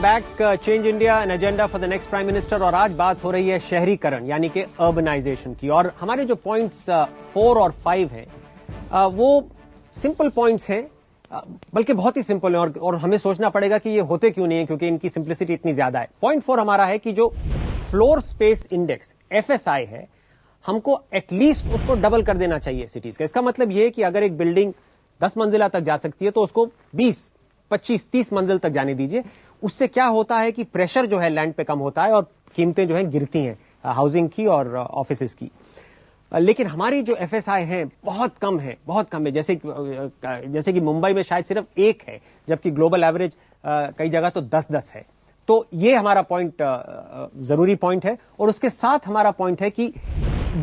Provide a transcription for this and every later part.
Back. Change India an agenda for the next prime minister. और आज बात हो रही है शहरीकरण यानी कि अर्बनाइजेशन की। और हमारे जो पॉइंट्स 4 और 5 हैं वो सिंपल पॉइंट्स हैं, बल्कि बहुत ही सिंपल है। और हमें सोचना पड़ेगा कि ये होते क्यों नहीं है, क्योंकि इनकी सिंप्लिसिटी इतनी ज्यादा है। पॉइंट 4 हमारा है कि जो फ्लोर स्पेस इंडेक्स FSI है, हमको एटलीस्ट उसको डबल कर देना चाहिए सिटीज का। इसका मतलब यह है कि अगर एक बिल्डिंग 10 मंजिला तक जा सकती है तो उसको 20, 25, 30 मंजिल तक जाने दीजिए। उससे क्या होता है कि प्रेशर जो है लैंड पे कम होता है और कीमतें जो है गिरती हैं हाउसिंग की और ऑफिसेस की। लेकिन हमारी जो FSI है बहुत कम है, बहुत कम है। जैसे कि मुंबई में शायद सिर्फ 1 है, जबकि ग्लोबल एवरेज कई जगह तो 10-10 है। तो ये हमारा पॉइंट जरूरी पॉइंट है। और उसके साथ हमारा पॉइंट है कि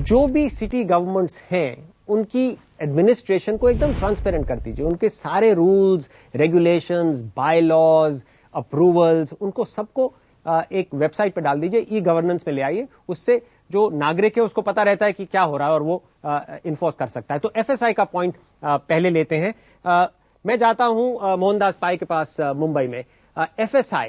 जो भी सिटी गवर्नमेंट्स हैं उनकी एडमिनिस्ट्रेशन को एकदम ट्रांसपेरेंट कर दीजिए। उनके सारे rules, regulations, bylaws, approvals, उनको सबको एक वेबसाइट पर डाल दीजिए, ई गवर्नेंस में ले आइए। उससे जो नागरिक है उसको पता रहता है कि क्या हो रहा है और वो इन्फोर्स कर सकता है। तो FSI का पॉइंट पहले लेते हैं। मैं जाता हूं मोहनदास पाई के पास मुंबई में। FSI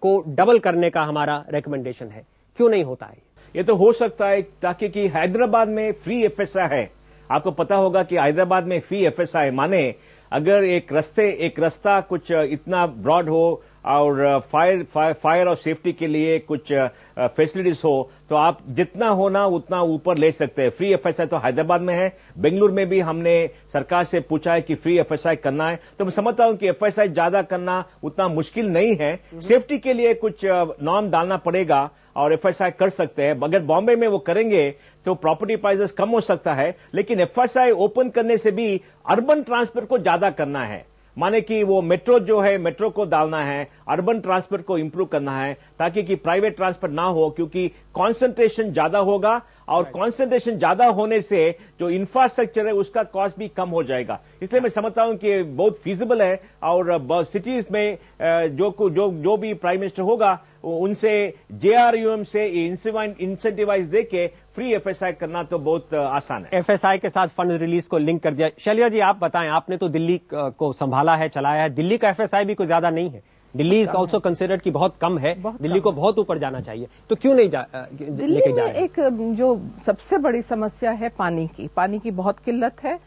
को डबल करने का हमारा रिकमेंडेशन है, क्यों नहीं होता है? ये तो हो सकता है ताकि कि हैदराबाद में फ्री FSI है। आपको पता होगा कि हैदराबाद में फ्री FSI माने अगर एक रास्ता कुछ इतना ब्रॉड हो और फायर और सेफ्टी के लिए कुछ फैसिलिटीज हो तो आप जितना होना उतना ऊपर ले सकते हैं। फ्री FSI तो हैदराबाद में है। बेंगलुरु में भी हमने सरकार से पूछा है कि फ्री FSI करना है, तो मैं समझता हूं कि FSI ज्यादा करना उतना मुश्किल नहीं है। सेफ्टी के लिए कुछ नॉर्म डालना पड़ेगा और FSI कर सकते हैं। अगर बॉम्बे में वो करेंगे तो प्रॉपर्टी प्राइसेस कम हो सकता है, लेकिन FSI ओपन करने से भी अर्बन ट्रांसपोर्ट को ज्यादा करना है। माने कि वो मेट्रो जो है, मेट्रो को डालना है, अर्बन ट्रांसपोर्ट को इंप्रूव करना है ताकि कि प्राइवेट ट्रांसपोर्ट ना हो, क्योंकि कंसंट्रेशन ज्यादा होगा और कंसंट्रेशन ज्यादा होने से जो इंफ्रास्ट्रक्चर है उसका कॉस्ट भी कम हो जाएगा। इसलिए मैं समझता हूं कि बहुत फीजिबल है और सिटीज में जो भी प्राइम मिनिस्टर होगा उनसे JRUM से इंसेंटिवाइज देके फ्री FSI करना तो बहुत आसान है। FSI के साथ फंड रिलीज को लिंक कर दिया। शैलिया जी आप बताएं, आपने तो दिल्ली को संभाला है, चलाया है। दिल्ली का FSI भी कोई ज्यादा नहीं है। दिल्ली इज ऑल्सो कंसिडर्ड कि बहुत कम है, दिल्ली को बहुत ऊपर जाना चाहिए। तो क्यों नहीं लेके जा रहे? एक जो सबसे बड़ी समस्या है पानी की बहुत किल्लत है।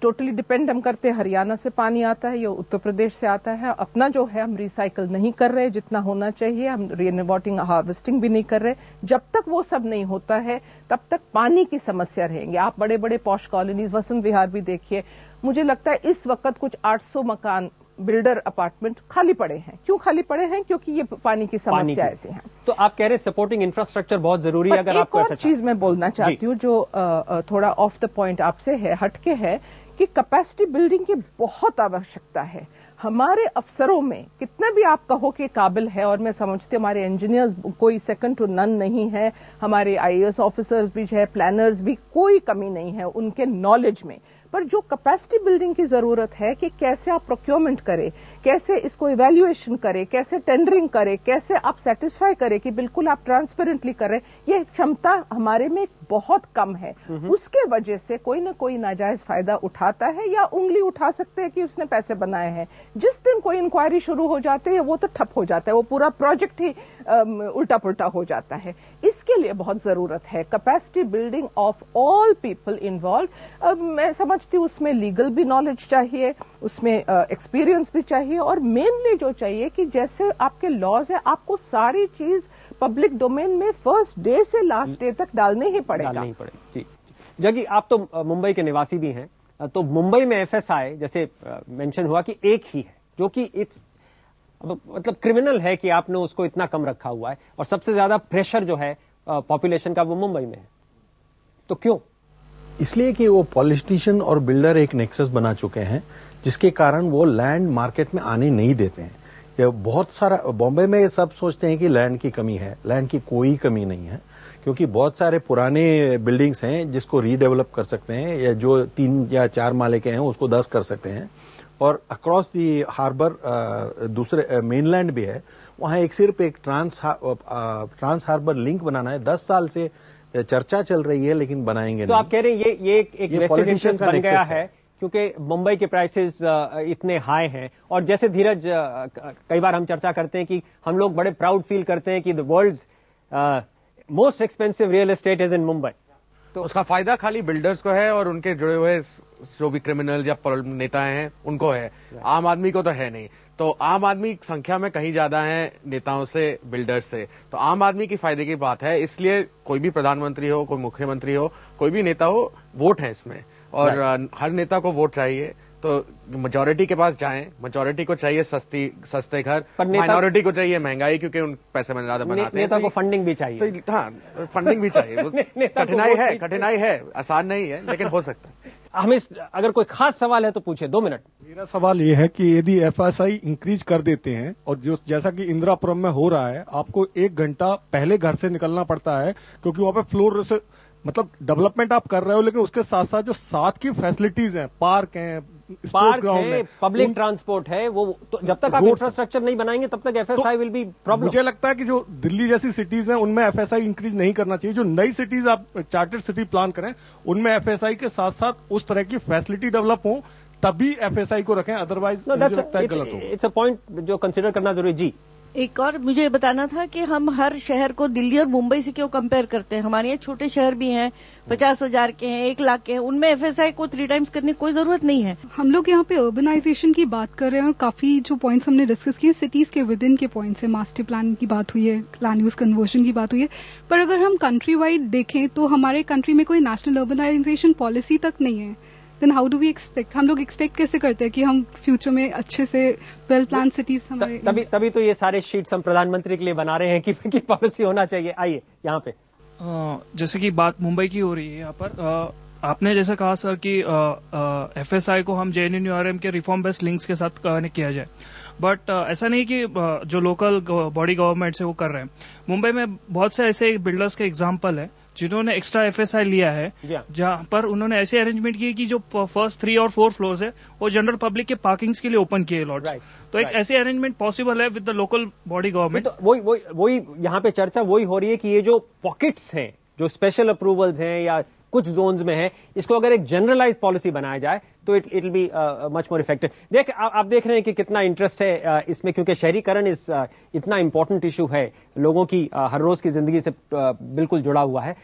टोटली डिपेंड हम करते हैं, हरियाणा से पानी आता है या उत्तर प्रदेश से आता है। अपना जो है हम रिसाइकल नहीं कर रहे जितना होना चाहिए, हम रेनवाटरिंग हार्वेस्टिंग भी नहीं कर रहे। जब तक वो सब नहीं होता है तब तक पानी की समस्या रहेंगी। आप बड़े बड़े पॉश कॉलोनीज, वसंत विहार भी देखिए। मुझे लगता है इस वक्त कुछ 800 मकान, बिल्डर अपार्टमेंट खाली पड़े हैं। क्यों खाली पड़े हैं? क्योंकि ये पानी की समस्या ऐसी है। तो आप कह रहे हैं सपोर्टिंग इंफ्रास्ट्रक्चर बहुत जरूरी है। अगर आपको एक और चीज मैं बोलना चाहती हूँ जो थोड़ा ऑफ द पॉइंट आपसे है, हटके है, कि कैपेसिटी बिल्डिंग की बहुत आवश्यकता है। हमारे अफसरों में कितना भी आप कहो कि काबिल है, और मैं समझती हूँ हमारे इंजीनियर्स कोई सेकंड टू नन नहीं है, हमारे IAS ऑफिसर्स भी है, प्लानर्स भी, कोई कमी नहीं है उनके नॉलेज में। पर जो कैपेसिटी बिल्डिंग की जरूरत है कि कैसे आप प्रोक्योरमेंट करें, कैसे इसको इवैल्यूएशन करें, कैसे टेंडरिंग करें, कैसे आप सेटिस्फाई करें कि बिल्कुल आप ट्रांसपेरेंटली करें, ये क्षमता हमारे में बहुत कम है। उसके वजह से कोई ना कोई नाजायज फायदा उठाता है या उंगली उठा सकते हैं कि उसने पैसे बनाए हैं। जिस दिन कोई इंक्वायरी शुरू हो जाती है वो तो ठप हो जाता है, वो पूरा प्रोजेक्ट ही उल्टा पुल्टा हो जाता है। इसके लिए बहुत जरूरत है capacity building of all people involve. मैं समझती हूँ उसमें लीगल भी नॉलेज चाहिए, उसमें एक्सपीरियंस भी चाहिए, और मेनली जो चाहिए कि जैसे आपके लॉज है आपको सारी चीज पब्लिक डोमेन में फर्स्ट डे से लास्ट डे तक डालने ही पड़ेगा। जी जगी, आप तो मुंबई के निवासी भी हैं, तो मुंबई में FSI जैसे मेंशन हुआ कि एक ही है, जो कि मतलब क्रिमिनल है कि आपने उसको इतना कम रखा हुआ है, और सबसे ज्यादा प्रेशर जो है पॉपुलेशन का वो मुंबई में है। तो क्यों? इसलिए कि वो पॉलिटिशियन और बिल्डर एक नेक्सस बना चुके हैं, जिसके कारण वो लैंड मार्केट में आने नहीं देते हैं। ये बहुत सारा बॉम्बे में सब सोचते हैं कि लैंड की कमी है, लैंड की कोई कमी नहीं है, क्योंकि बहुत सारे पुराने बिल्डिंग्स हैं जिसको रीडेवलप कर सकते हैं, या जो 3 या 4 माले के हैं उसको 10 कर सकते हैं। और अक्रॉस दी हार्बर दूसरे मेनलैंड भी है, वहां सिर्फ एक ट्रांस हार्बर लिंक बनाना है। 10 साल से चर्चा चल रही है लेकिन बनाएंगे नहीं। तो आप कह रहे हैं ये एक रेसिडेंशियल बन गया है क्योंकि मुंबई के प्राइसेस इतने हाई हैं। और जैसे धीरज, कई बार हम चर्चा करते हैं कि हम लोग बड़े प्राउड फील करते हैं कि the world's most expensive real estate is in Mumbai. तो उसका फायदा खाली बिल्डर्स को है और उनके जुड़े हुए जो भी क्रिमिनल या नेता हैं उनको है, आम आदमी को तो है नहीं। तो आम आदमी संख्या में कहीं ज्यादा है नेताओं से, बिल्डर्स से, तो आम आदमी की फायदे की बात है। इसलिए कोई भी प्रधानमंत्री हो, कोई मुख्यमंत्री हो, कोई भी नेता हो, वोट है इसमें, और हर नेता को वोट चाहिए। तो मेजॉरिटी के पास जाएं, मेजॉरिटी को चाहिए सस्ते घर, माइनॉरिटी को चाहिए महंगाई, क्योंकि उन पैसे में ज्यादा बनाते हैं। नेता को फंडिंग भी चाहिए। तो हाँ, फंडिंग भी चाहिए। कठिनाई है, आसान नहीं है, लेकिन हो सकता है। हमें अगर कोई खास सवाल है तो पूछे, 2 मिनट। मेरा सवाल ये है कि यदि एफएसआई इंक्रीज कर देते हैं और जो जैसा कि इंदिरापुरम में हो रहा है, आपको 1 घंटा पहले घर से निकलना पड़ता है, क्योंकि वहां पे फ्लोर से मतलब डेवलपमेंट आप कर रहे हो, लेकिन उसके साथ साथ जो साथ की फैसिलिटीज हैं, पार्क हैं, पार्क है, पब्लिक ट्रांसपोर्ट है, वो तो जब तक आप इंफ्रास्ट्रक्चर नहीं बनाएंगे तब तक एफएसआई विल बी प्रॉब्लम। मुझे लगता है कि जो दिल्ली जैसी सिटीज हैं उनमें एफएसआई इंक्रीज नहीं करना चाहिए। जो नई सिटीज आप चार्टर्ड सिटी प्लान करें उनमें एफएसआई के साथ साथ उस तरह की फैसिलिटी डेवलप हो, तभी एफएसआई को रखें, अदरवाइज मुझे लगता है गलत हो। इट्स अ पॉइंट जो कंसिडर करना जरूरी। जी, एक और मुझे बताना था कि हम हर शहर को दिल्ली और मुंबई से क्यों कंपेयर करते हैं। हमारे यहाँ छोटे शहर भी हैं, 50,000 के हैं, 1 लाख के हैं, उनमें एफएसआई को 3 टाइम्स करने की कोई जरूरत नहीं है। हम लोग यहाँ पे अर्बनाइजेशन की बात कर रहे हैं और काफी जो पॉइंट्स हमने डिस्कस किए सिटीज के विद इन के पॉइंट्स है, मास्टर प्लान की बात हुई है, लैंड यूज कन्वर्जन की बात हुई है, पर अगर हम कंट्री वाइड देखें तो हमारे कंट्री में कोई नेशनल अर्बनाइजेशन पॉलिसी तक नहीं है। Then how do we expect, हम लोग एक्सपेक्ट कैसे करते हैं कि हम फ्यूचर में अच्छे से वेल प्लान सिटीज हमारे। तभी तो ये सारे शीट्स हम प्रधानमंत्री के लिए बना रहे हैं कि पॉलिसी होना चाहिए। आइए यहाँ पे जैसे कि बात मुंबई की हो रही है, यहाँ पर आपने जैसे कहा सर कि एफएसआई को हम जेएनयूआरएम के रिफॉर्म बेस्ड लिंक्स के साथ कनेक्ट किया जाए, बट ऐसा नहीं कि जो लोकल बॉडी गवर्नमेंट है वो कर रहे हैं। मुंबई में बहुत से ऐसे बिल्डर्स के एग्जाम्पल है जिन्होंने एक्स्ट्रा एफएसआई लिया है, जहां पर उन्होंने ऐसे अरेंजमेंट किए कि जो फर्स्ट 3 और 4 फ्लोर्स है वो जनरल पब्लिक के पार्किंग्स के लिए ओपन किए लॉट्स। तो एक ऐसे अरेंजमेंट पॉसिबल है with the local body government. तो वही यहाँ पे चर्चा वही हो रही है कि ये जो पॉकेट्स हैं, जो स्पेशल अप्रूवल्स हैं या कुछ जोन्स में है, इसको अगर एक जनरलाइज पॉलिसी बनाया जाए तो it will be much more effective. आप देख रहे हैं कि कितना इंटरेस्ट है इसमें, क्योंकि शहरीकरण इतना इंपॉर्टेंट इशू है, लोगों की हर रोज की जिंदगी से बिल्कुल जुड़ा हुआ है।